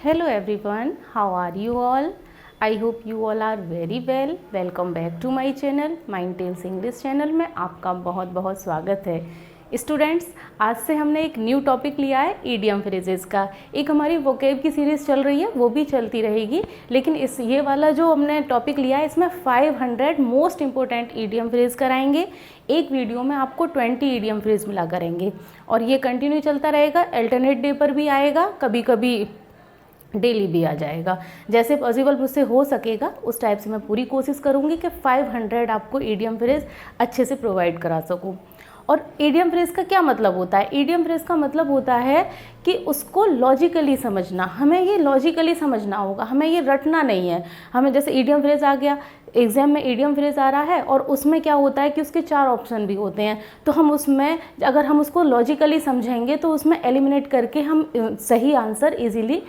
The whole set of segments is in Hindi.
Hello everyone, how are you all? I hope you all are very well. Welcome back to my channel, Mind Tales English channel में आपका बहुत बहुत स्वागत है। स्टूडेंट्स, आज से हमने एक न्यू टॉपिक लिया है ईडियम फ्रेजेस का। एक हमारी वोकेब की सीरीज़ चल रही है, वो भी चलती रहेगी, लेकिन ये वाला जो हमने टॉपिक लिया है इसमें 500 मोस्ट इंपॉर्टेंट ईडियम फ्रेज कराएंगे। एक वीडियो में आपको 20 ईडियम फ्रेज मिला करेंगे और ये कंटिन्यू चलता रहेगा। अल्टरनेट डे पर भी आएगा, कभी कभी डेली भी आ जाएगा, जैसे पॉसिबल मुझसे हो सकेगा उस टाइप से मैं पूरी कोशिश करूँगी कि 500 आपको ईडियम फ्रेज अच्छे से प्रोवाइड करा सकूँ। और ईडियम फ्रेज का क्या मतलब होता है? ईडियम फ्रेज का मतलब होता है कि उसको लॉजिकली समझना, हमें ये लॉजिकली समझना होगा, हमें ये रटना नहीं है। हमें जैसे ईडियम फ्रेज आ गया, एग्जाम में ईडियम फ्रेज आ रहा है और उसमें क्या होता है कि उसके 4 ऑप्शन भी होते हैं, तो हम उसमें अगर हम उसको लॉजिकली समझेंगे तो उसमें एलिमिनेट करके हम सही आंसर ईजीली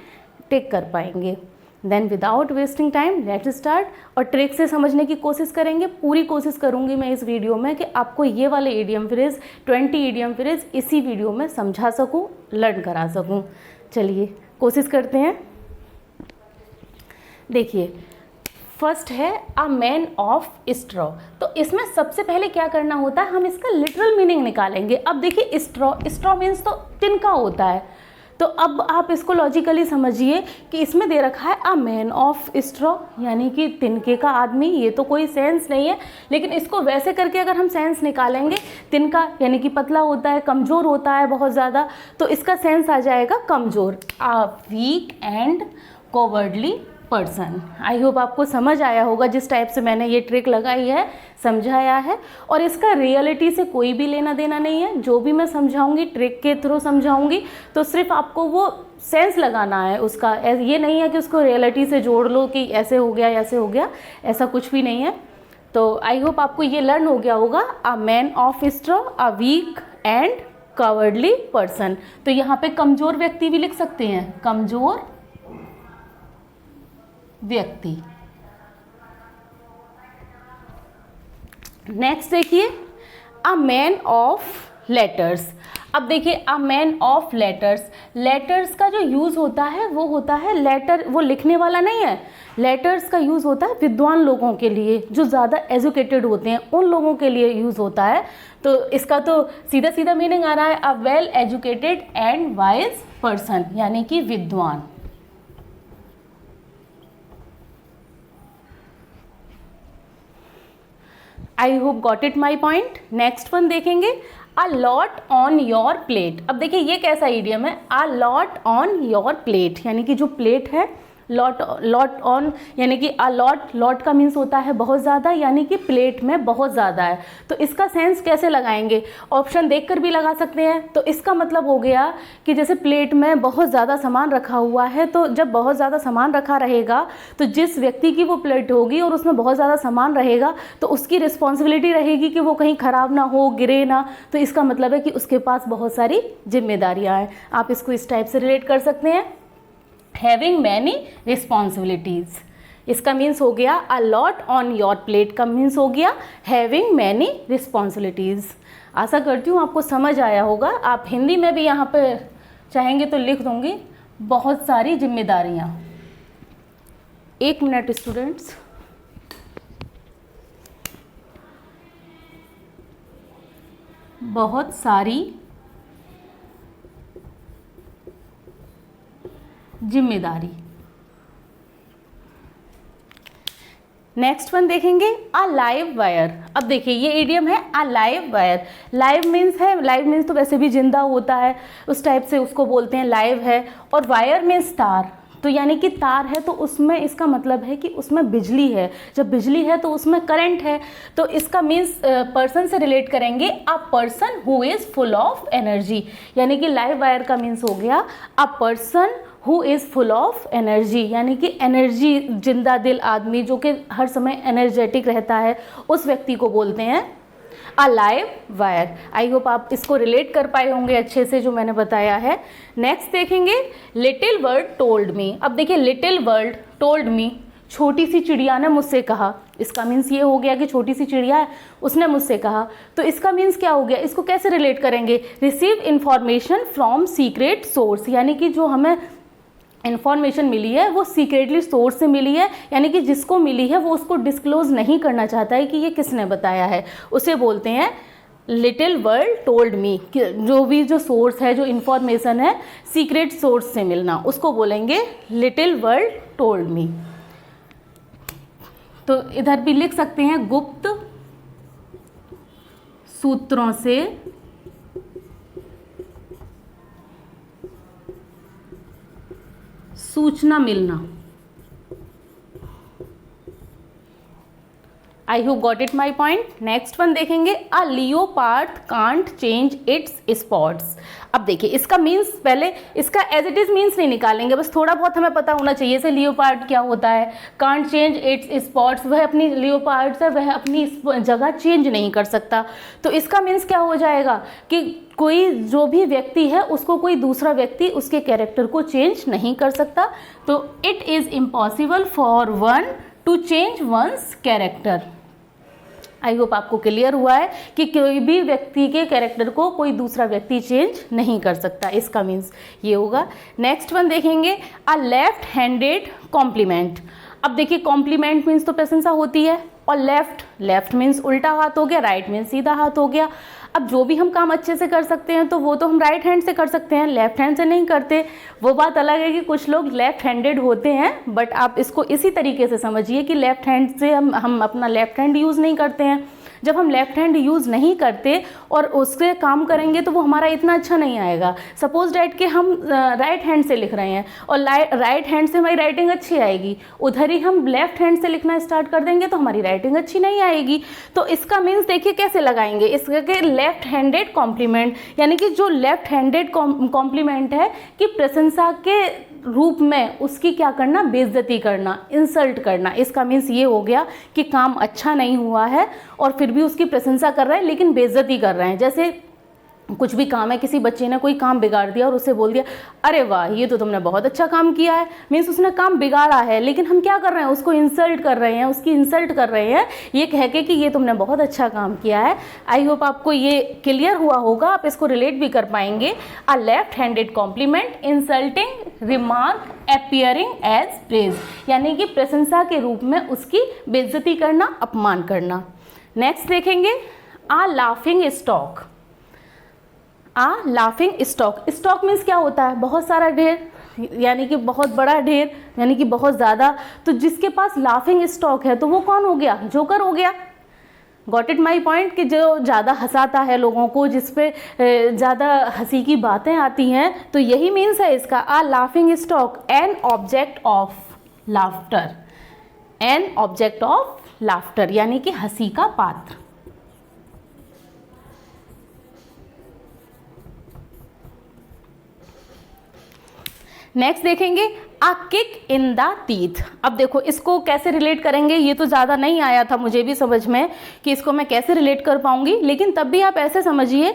टेक कर पाएंगे। Then without wasting time let's start. और ट्रिक से समझने की कोशिश करेंगे। पूरी कोशिश करूंगी मैं इस वीडियो में कि आपको ये वाले ईडियम फ्रेज 20 ईडियम फ्रेज इसी वीडियो में समझा सकूं, लर्न करा सकूं। चलिए कोशिश करते हैं। देखिए, फर्स्ट है अ मैन ऑफ स्ट्रॉ। तो इसमें सबसे पहले क्या करना होता है, हम इसका लिटरल मीनिंग निकालेंगे। अब देखिए, स्ट्रॉ मीन्स तो तिनका होता है, तो अब आप इसको लॉजिकली समझिए कि इसमें दे रखा है अ मैन ऑफ स्ट्रॉ, यानी कि तिनके का आदमी। ये तो कोई सेंस नहीं है, लेकिन इसको वैसे करके अगर हम सेंस निकालेंगे, तिनका यानी कि पतला होता है, कमज़ोर होता है बहुत ज़्यादा, तो इसका सेंस आ जाएगा कमज़ोर। A weak and cowardly person. I hope आपको समझ आया होगा जिस टाइप से मैंने ये ट्रिक लगाई है, समझाया है। और इसका रियलिटी से कोई भी लेना देना नहीं है। जो भी मैं समझाऊंगी ट्रिक के थ्रू समझाऊंगी, तो सिर्फ आपको वो सेंस लगाना है उसका। ये नहीं है कि उसको रियलिटी से जोड़ लो कि ऐसे हो गया ऐसे हो गया, ऐसा कुछ भी नहीं है। तो आई होप आपको ये लर्न हो गया होगा। A man of straw, a weak and cowardly person. तो यहाँ पे कमज़ोर व्यक्ति भी लिख सकते हैं, कमज़ोर व्यक्ति। नेक्स्ट देखिए, अ मैन ऑफ लेटर्स। अब देखिए, अ मैन ऑफ लेटर्स, लेटर्स का जो यूज़ होता है वो होता है लेटर, वो लिखने वाला नहीं है। लेटर्स का यूज़ होता है विद्वान लोगों के लिए, जो ज़्यादा एजुकेटेड होते हैं उन लोगों के लिए यूज़ होता है। तो इसका तो सीधा सीधा मीनिंग आ रहा है a well educated and wise person, यानी कि विद्वान। I hope got it my point. Next one देखेंगे, a lot on your plate. अब देखिए ये कैसा इडियम है, a lot on your plate, यानी कि जो प्लेट है, लॉट ऑन यानी कि अ लॉट का मीन्स होता है बहुत ज़्यादा, यानी कि प्लेट में बहुत ज़्यादा है। तो इसका सेंस कैसे लगाएंगे, ऑप्शन देखकर भी लगा सकते हैं। तो इसका मतलब हो गया कि जैसे प्लेट में बहुत ज़्यादा सामान रखा हुआ है, तो जब बहुत ज़्यादा सामान रखा रहेगा तो जिस व्यक्ति की वो प्लेट होगी और उसमें बहुत ज़्यादा सामान रहेगा, तो उसकी रिस्पॉन्सिबिलिटी रहेगी कि वो कहीं ख़राब ना हो, गिरे ना। तो इसका मतलब है कि उसके पास बहुत सारी जिम्मेदारियाँ हैं। आप इसको इस टाइप से रिलेट कर सकते हैं, हैविंग मैनी रिस्पॉन्सिबिलिटीज़। इसका मीन्स हो गया अ लॉट ऑन योर प्लेट, का मीन्स हो गया हैविंग मैनी रिस्पॉन्सिबिलिटीज़। आशा करती हूँ आपको समझ आया होगा। आप हिंदी में भी यहाँ पे चाहेंगे तो लिख दूँगी, बहुत सारी जिम्मेदारियाँ। 1 मिनट स्टूडेंट्स। बहुत सारी जिम्मेदारी। नेक्स्ट वन देखेंगे, अ लाइव वायर। अब देखिए ये इडियम है a live wire. Live means है, लाइव मीन्स तो वैसे भी जिंदा होता है, उस टाइप से उसको बोलते हैं लाइव है। और वायर मीन्स तार, तो यानी कि तार है, तो उसमें इसका मतलब है कि उसमें बिजली है। जब बिजली है तो उसमें करंट है। तो इसका मीन्स पर्सन से रिलेट करेंगे, a person who is full of energy, यानी कि लाइव वायर का मीन्स हो गया a person who is full of energy, यानी कि एनर्जी, जिंदा दिल आदमी जो कि हर समय एनर्जेटिक रहता है, उस व्यक्ति को बोलते हैं a live wire. I hope आप इसको रिलेट कर पाए होंगे अच्छे से जो मैंने बताया है। नेक्स्ट देखेंगे, लिटिल बर्ड टोल्ड मी। अब देखिए लिटिल बर्ड टोल्ड मी, छोटी सी चिड़िया ने मुझसे कहा। इसका मीन्स ये हो गया कि छोटी सी चिड़िया है, उसने मुझसे कहा। तो इसका मीन्स क्या हो गया, इसको कैसे रिलेट करेंगे, receive information from secret source, यानी कि जो हमें इन्फॉर्मेशन मिली है वो सीक्रेटली सोर्स से मिली है, यानी कि जिसको मिली है वो उसको डिस्क्लोज नहीं करना चाहता है कि ये किसने बताया है, उसे बोलते हैं लिटिल वर्ल्ड टोल्ड मी। जो सोर्स है, जो इन्फॉर्मेशन है सीक्रेट सोर्स से मिलना, उसको बोलेंगे लिटिल वर्ल्ड टोल्ड मी। तो इधर भी लिख सकते हैं गुप्त सूत्रों से सूचना मिलना। I hope got it my point. Next one देखेंगे, a leopard can't change its spots. अब देखिए इसका मीन्स, पहले इसका एज इट इज मीन्स नहीं निकालेंगे, बस थोड़ा बहुत हमें पता होना चाहिए। जैसे लियोपार्ड क्या होता है, कांट चेंज इट्स स्पॉट्स, वह अपनी लियोपार्ड से वह अपनी जगह चेंज नहीं कर सकता। तो इसका मीन्स क्या हो जाएगा कि कोई जो भी व्यक्ति है उसको कोई दूसरा व्यक्ति उसके कैरेक्टर को चेंज नहीं कर सकता। तो it is impossible for one to change once character. I hope आपको क्लियर हुआ है कि कोई भी व्यक्ति के कैरेक्टर को कोई दूसरा व्यक्ति चेंज नहीं कर सकता, इसका मीन्स ये होगा। नेक्स्ट वन देखेंगे, अ लेफ्ट हैंडेड कॉम्प्लीमेंट। अब देखिए कॉम्प्लीमेंट मीन्स तो प्रशंसा होती है, और लेफ्ट मीन्स उल्टा हाथ हो गया, राइट मीन्स सीधा हाथ हो गया। अब जो भी हम काम अच्छे से कर सकते हैं तो वो तो हम राइट हैंड से कर सकते हैं, लेफ्ट हैंड से नहीं करते। वो बात अलग है कि कुछ लोग लेफ्ट हैंडेड होते हैं, बट आप इसको इसी तरीके से समझिए कि लेफ्ट हैंड से हम अपना लेफ्ट हैंड यूज़ नहीं करते हैं। जब हम लेफ्ट हैंड यूज़ नहीं करते और उससे काम करेंगे तो वो हमारा इतना अच्छा नहीं आएगा। सपोज डैट कि हम राइट हैंड से लिख रहे हैं और राइट हैंड से हमारी राइटिंग अच्छी आएगी, उधर ही हम लेफ्ट हैंड से लिखना स्टार्ट कर देंगे तो हमारी राइटिंग अच्छी नहीं आएगी। तो इसका मीन्स देखिए कैसे लगाएंगे, इसके लेफ्ट हैंडेड कॉम्प्लीमेंट, यानी कि जो लेफ्ट हैंडेड कॉम्प्लीमेंट है कि प्रशंसा के रूप में उसकी क्या करना, बेइज्जती करना, इंसल्ट करना। इसका मीन्स ये हो गया कि काम अच्छा नहीं हुआ है और फिर भी उसकी प्रशंसा कर रहे हैं लेकिन बेइज्जती कर रहे हैं। जैसे कुछ भी काम है, किसी बच्चे ने कोई काम बिगाड़ दिया और उसे बोल दिया अरे वाह ये तो तुमने बहुत अच्छा काम किया है, मीन्स उसने काम बिगाड़ा है, लेकिन हम क्या कर रहे हैं, उसको इंसल्ट कर रहे हैं, उसकी इंसल्ट कर रहे हैं ये कह के कि ये तुमने बहुत अच्छा काम किया है। आई होप आपको ये क्लियर हुआ होगा, आप इसको रिलेट भी कर पाएंगे। A left handed compliment insulting remark appearing as praise, यानी कि प्रशंसा के रूप में उसकी बेइज्जती करना, अपमान करना। नेक्स्ट देखेंगे, आ लाफिंग स्टॉक। आ लाफिंग स्टॉक, स्टॉक मीन्स क्या होता है, बहुत सारा ढेर, यानी कि बहुत बड़ा ढेर, यानी कि बहुत ज़्यादा। तो जिसके पास लाफिंग स्टॉक है तो वो कौन हो गया, जोकर हो गया। गॉट इट माई पॉइंट, कि जो ज़्यादा हंसाता है लोगों को, जिस पे ज़्यादा हंसी की बातें आती हैं, तो यही मीन्स है इसका। A laughing stock an object of laughter, an object of laughter, यानी कि हंसी का पात्र। नेक्स्ट देखेंगे, a kick in the teeth. अब देखो इसको कैसे रिलेट करेंगे, ये तो ज़्यादा नहीं आया था मुझे भी समझ में कि इसको मैं कैसे रिलेट कर पाऊंगी, लेकिन तब भी आप ऐसे समझिए,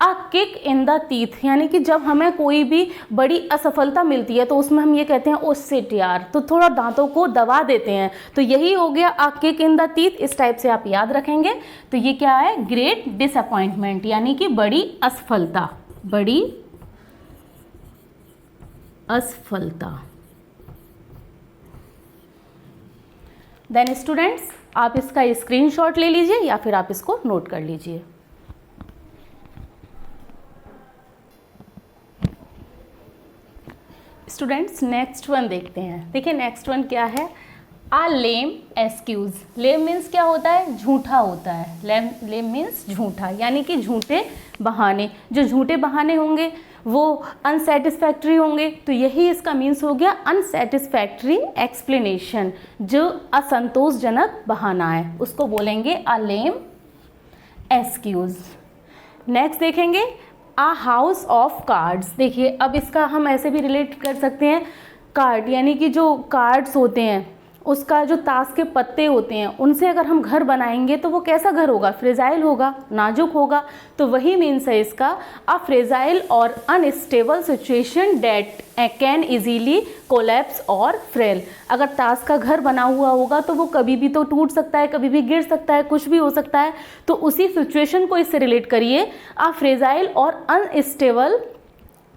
आ किक इन द टीथ, यानी कि जब हमें कोई भी बड़ी असफलता मिलती है तो उसमें हम ये कहते हैं ओ शिट यार, तो थोड़ा दांतों को दबा देते हैं। तो यही हो गया आ किक इन द टीथ, इस टाइप से आप याद रखेंगे। तो ये क्या है, ग्रेट डिसअपॉइंटमेंट, यानी कि बड़ी असफलता, बड़ी असफलता। देन स्टूडेंट्स आप इसका स्क्रीनशॉट ले लीजिए या फिर आप इसको नोट कर लीजिए। स्टूडेंट्स नेक्स्ट वन देखते हैं। देखिए नेक्स्ट वन क्या है, आ लेम एक्सक्यूज। लेम मीन्स क्या होता है, झूठा होता है। लेम मीन्स झूठा, यानी कि झूठे बहाने। जो झूठे बहाने होंगे वो अनसेटिस्फैक्ट्री होंगे, तो यही इसका मीन्स हो गया अनसेटिस्फैक्ट्री एक्सप्लेनेशन। जो असंतोषजनक बहाना है उसको बोलेंगे आ लेम एक्सक्यूज। नेक्स्ट देखेंगे, आ हाउस ऑफ कार्ड्स। देखिए अब इसका हम ऐसे भी रिलेट कर सकते हैं, कार्ड यानी कि जो कार्ड्स होते हैं उसका जो ताश के पत्ते होते हैं उनसे अगर हम घर बनाएंगे तो वो कैसा घर होगा, फ्रेजाइल होगा, नाजुक होगा। तो वही मीन्स है इसका, अ फ्रेजाइल और unstable situation date can easily collapse और फ्रेल। अगर ताश का घर बना हुआ होगा तो वो कभी भी तो टूट सकता है, कभी भी गिर सकता है, कुछ भी हो सकता है। तो उसी सिचुएशन को इससे रिलेट करिए, अ फ्रेजाइल और अनस्टेबल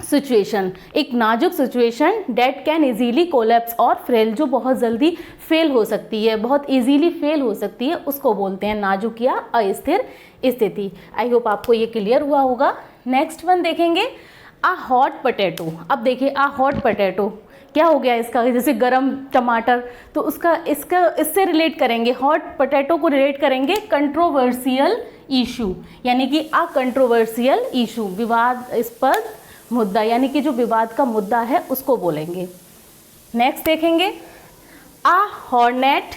सिचुएशन, एक नाजुक situation date can easily collapse और फेल, जो बहुत जल्दी फेल हो सकती है, बहुत इजीली फेल हो सकती है, उसको बोलते हैं नाजुक या अस्थिर स्थिति। आई होप आपको ये क्लियर हुआ होगा। नेक्स्ट वन देखेंगे, आ हॉट पोटैटो। अब देखिए आ हॉट पोटैटो क्या हो गया इसका, जैसे गरम टमाटर, तो इससे रिलेट करेंगे, हॉट पोटैटो को रिलेट करेंगे कंट्रोवर्शियल इशू, यानी कि आ कंट्रोवर्शियल इशू, विवादास्पद मुद्दा, यानी कि जो विवाद का मुद्दा है उसको बोलेंगे। नेक्स्ट देखेंगे, आ हॉर्नेट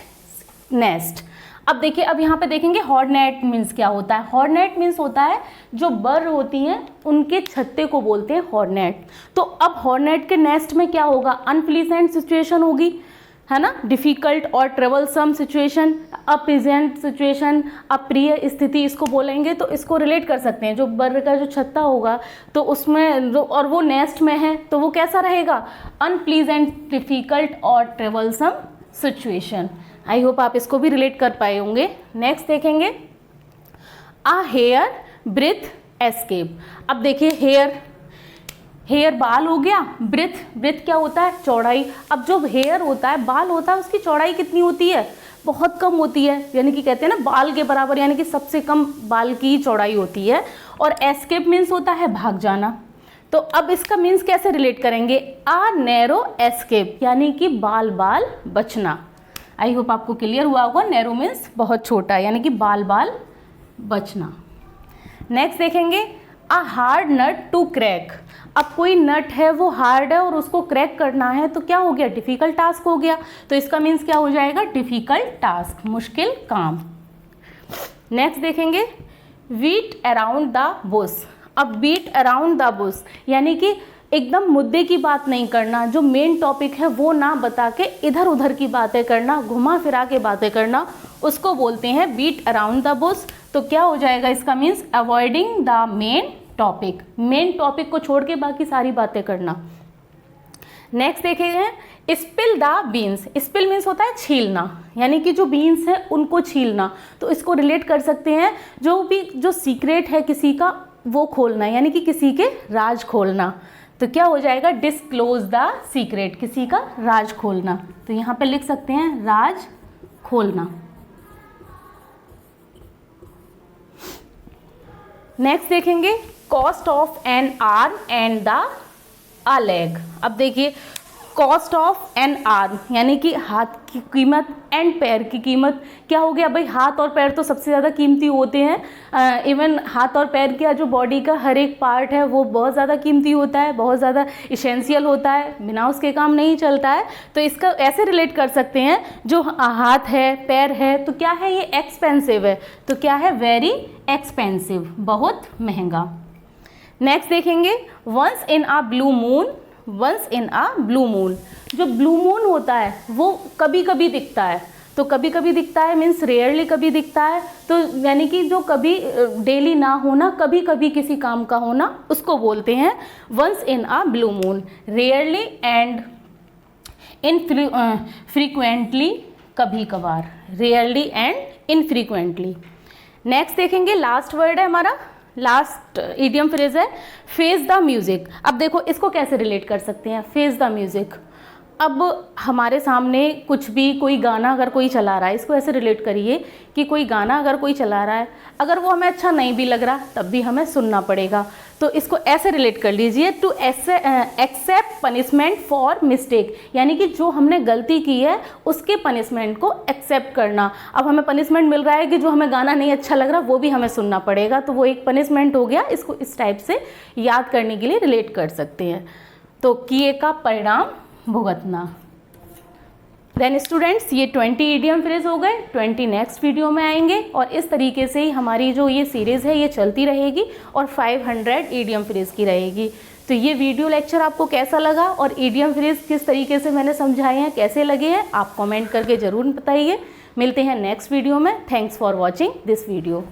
नेस्ट। अब देखिए, अब यहाँ पे देखेंगे हॉर्नेट मीन्स क्या होता है। हॉर्नेट मीन्स होता है जो बर होती हैं उनके छत्ते को बोलते हैं हॉर्नेट। तो अब हॉर्नेट के नेस्ट में क्या होगा, अनप्लीजेंट सिचुएशन होगी, है ना, डिफ़िकल्ट और ट्रेवलसम सिचुएशन, अप्लीजेंट सिचुएशन, अप्रिय स्थिति इसको बोलेंगे। तो इसको रिलेट कर सकते हैं, जो बर का जो छत्ता होगा तो उसमें और वो नेस्ट में है तो वो कैसा रहेगा, अनप्लीजेंट, डिफ़िकल्ट और ट्रेवलसम सिचुएशन। आई होप आप इसको भी रिलेट कर पाए होंगे। नेक्स्ट देखेंगे, आ हेयर ब्रीथ एस्केप। अब देखिए हेयर बाल हो गया, ब्रीथ क्या होता है, चौड़ाई। अब जो हेयर होता है, बाल होता है, उसकी चौड़ाई कितनी होती है, बहुत कम होती है, यानी कि कहते हैं ना बाल के बराबर, यानी कि सबसे कम बाल की चौड़ाई होती है। और एस्केप मीन्स होता है भाग जाना। तो अब इसका मीन्स कैसे रिलेट करेंगे, आ नैरो एस्केप, यानी कि बाल बचना। आई होप आपको क्लियर हुआ होगा। नैरो मीन्स बहुत छोटा, यानी कि बाल बचना। नेक्स्ट देखेंगे, a hard nut to crack. अब कोई नट है वो हार्ड है और उसको क्रैक करना है तो क्या हो गया, डिफ़िकल्ट टास्क हो गया। तो इसका मीन्स क्या हो जाएगा, डिफ़िकल्ट टास्क, मुश्किल काम। नेक्स्ट देखेंगे, बीट अराउंड द बुश। अब बीट अराउंड द बुश यानी कि एकदम मुद्दे की बात नहीं करना, जो मेन टॉपिक है वो ना बता के इधर उधर की बातें करना, घुमा फिरा के बातें करना, उसको बोलते हैं बीट अराउंड द बुश। तो क्या हो जाएगा इसका means, avoiding the main topic, main topic को छोड़ के बाकी सारी बातें करना। नेक्स्ट देखेंगे, spill the beans. Spill means होता है छीलना, यानी कि जो बीन्स है उनको छीलना। तो इसको रिलेट कर सकते हैं जो सीक्रेट है किसी का वो खोलना, यानी कि किसी के राज खोलना। तो क्या हो जाएगा, डिस्क्लोज द सीक्रेट, किसी का राज खोलना। तो यहाँ पे लिख सकते हैं राज खोलना। नेक्स्ट देखेंगे, cost of N arm and the a leg. अब देखिए, कॉस्ट ऑफ एन आर्म यानी कि हाथ की कीमत एंड पैर की कीमत। क्या हो गया भाई, हाथ और पैर तो सबसे ज़्यादा कीमती होते हैं। इवन हाथ और पैर का जो बॉडी का हर एक पार्ट है वो बहुत ज़्यादा कीमती होता है, बहुत ज़्यादा इसेंशियल होता है, बिना उसके काम नहीं चलता है। तो इसका ऐसे रिलेट कर सकते हैं, जो हाथ है पैर है तो क्या है, ये एक्सपेंसिव है। तो क्या है, वेरी एक्सपेंसिव, बहुत महंगा। नेक्स्ट देखेंगे, once in a blue moon. Once in a blue moon, जो ब्लू मून होता है वो कभी कभी दिखता है। तो कभी कभी दिखता है मीन्स रेयरली कभी दिखता है। तो यानी कि जो कभी डेली ना होना, कभी कभी किसी काम का होना, उसको बोलते हैं once in a blue moon. Rarely and infrequently, कभी कभार, रेयरली एंड इनफ्रीक्वेंटली। नेक्स्ट देखेंगे, लास्ट वर्ड है हमारा, लास्ट इडियम फ्रेज है फेस द म्यूज़िक। अब देखो इसको कैसे रिलेट कर सकते हैं, फेस द म्यूज़िक। अब हमारे सामने कुछ भी, कोई गाना अगर कोई चला रहा है, इसको ऐसे रिलेट करिए कि कोई गाना अगर कोई चला रहा है, अगर वो हमें अच्छा नहीं भी लग रहा तब भी हमें सुनना पड़ेगा। तो इसको ऐसे रिलेट कर लीजिए, to accept punishment for mistake, यानी कि जो हमने गलती की है उसके पनिशमेंट को एक्सेप्ट करना। अब हमें पनिशमेंट मिल रहा है कि जो हमें गाना नहीं अच्छा लग रहा वो भी हमें सुनना पड़ेगा, तो वो एक पनिशमेंट हो गया। इसको इस टाइप से याद करने के लिए रिलेट कर सकते हैं। तो किए का परिणाम भुगतना। देन स्टूडेंट्स, ये 20 इडियम फ्रेज हो गए, 20 नेक्स्ट वीडियो में आएंगे। और इस तरीके से ही हमारी जो ये सीरीज़ है ये चलती रहेगी और 500 इडियम फ्रेज की रहेगी। तो ये वीडियो लेक्चर आपको कैसा लगा और इडियम फ्रेज किस तरीके से मैंने समझाए हैं, कैसे लगे हैं, आप कमेंट करके ज़रूर बताइए। मिलते हैं नेक्स्ट वीडियो में। Thanks for watching this video.